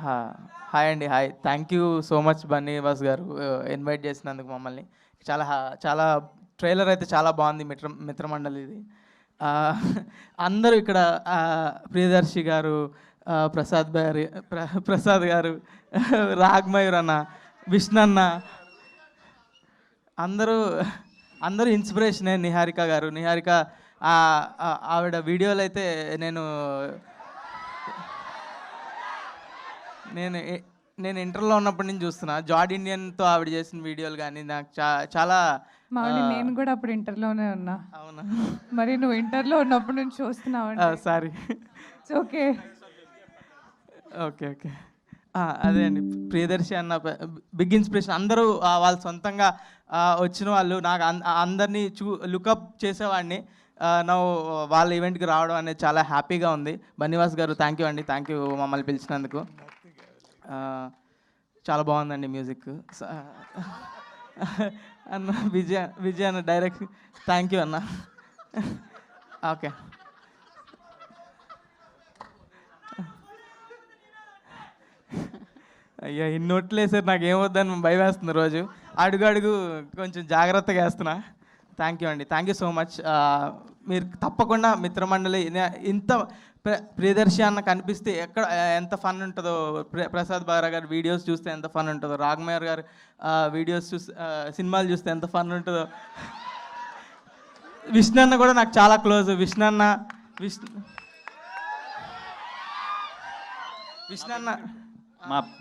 హా, హాయ్ అండి. Hi. Thank you so much Bunny Vas గారు ఇన్వైట్ చేసినందుకు మమ్మల్ని. చాలా ట్రైలర్ అయితే చాలా బాగుంది మిత్రమండలిది. అందరూ ఇక్కడ ప్రియదర్శి గారు, ప్రసాద్ గారు, రాగ్మయూర్ అన్న, విష్ణన్న, అందరూ అందరూ ఇన్స్పిరేషనే. నిహారిక ఆవిడ వీడియోలు అయితే నేను నేను నేను ఇంటర్లో ఉన్నప్పటి నుంచి చూస్తున్నా. జార్డ్ ఇండియన్తో ఆవిడ చేసిన వీడియోలు కానీ నాకు చాలా నేను కూడా అప్పుడు ఇంటర్లోనే ఉన్నా. అవునా? మరి నువ్వు ఇంటర్లో ఉన్నప్పటి నుంచి చూస్తున్నావు. సారీ. ఓకే ఓకే ఓకే అదే అండి, ప్రియదర్శి అన్న బిగ్ ఇన్స్పిరేషన్. అందరూ వాళ్ళు సొంతంగా వచ్చిన వాళ్ళు. నాకు అందరినీ లుకప్ చేసేవాడిని. వాళ్ళ ఈవెంట్కి రావడం అనేది చాలా హ్యాపీగా ఉంది. బన్నీవాస్ గారు థ్యాంక్ యూ అండి. థ్యాంక్ యూ మమ్మల్ని పిలిచినందుకు. చాలా బాగుందండి మ్యూజిక్. అన్న విజయ్ అన్న డైరెక్ట్ థ్యాంక్ యూ అన్న. ఓకే. అయ్యా ఇన్నొట్లు వేసారు, నాకు ఏమొద్దని భయం వేస్తుంది రోజు. అడుగు కొంచెం జాగ్రత్తగా వేస్తున్నా. థ్యాంక్ యూ అండి. Thank you so much. మీరు తప్పకుండా మిత్రమండలి ఇంత ప్రియదర్శి అన్న కనిపిస్తే ఎంత ఫన్ ఉంటుందో, ప్రసాద్ బారా గారి వీడియోస్ చూస్తే ఎంత ఫన్ ఉంటుందో, రాగ్మయూర్ గారు వీడియోస్ సినిమాలు చూస్తే ఎంత ఫన్ ఉంటుందో. విష్ణన్న కూడా నాకు చాలా క్లోజ్. విష్ణన్న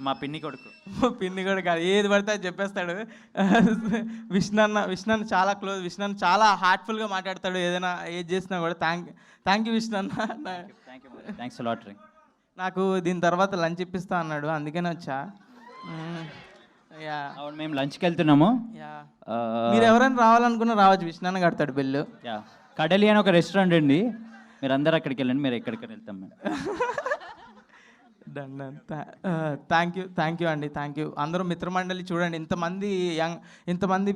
మా పిన్ని కొడుకు. పిన్ని కూడా కాదు, ఏది పడితే అది చెప్పేస్తాడు. విష్ణన్న చాలా క్లోజ్. విష్ణన్న చాలా హార్ట్ఫుల్గా మాట్లాడతాడు. ఏదైనా ఏది చేసినా కూడా థ్యాంక్ యూ విష్ణన్న. Thanks lot. నాకు దీని తర్వాత లంచ్ ఇప్పిస్తా అన్నాడు, అందుకనే వచ్చా. అవును, మేము లంచ్కి వెళ్తున్నాము. మీరు ఎవరైనా రావాలనుకున్నా రావచ్చు. విష్ణన్న కడతాడు బిల్లు. కడలి అని ఒక రెస్టారెంట్ అండి, మీరు అందరు అక్కడికి వెళ్ళండి. మీరు ఎక్కడికి వెళ్తాం మేము. థ్యాంక్ యూ అండి. Thank you. అందరూ మిత్రమండలి చూడండి. ఇంతమంది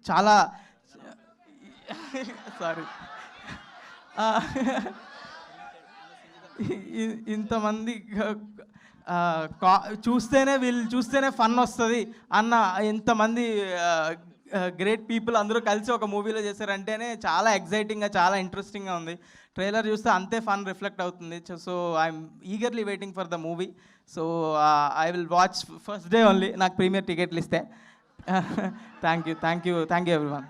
చాలా సారీ ఇంతమంది చూస్తేనే ఫన్ వస్తుంది అన్న ఇంతమంది గ్రేట్ పీపుల్ అందరూ కలిసి ఒక మూవీలో చేశారంటేనే చాలా ఎగ్జైటింగ్గా, చాలా ఇంట్రెస్టింగ్గా ఉంది. ట్రైలర్ చూస్తే అంతే ఫన్ రిఫ్లెక్ట్ అవుతుంది. So I'm eagerly waiting for the movie. So I will watch first day only, నాకు ప్రీమియర్ టికెట్లు ఇస్తే. Thank you everyone.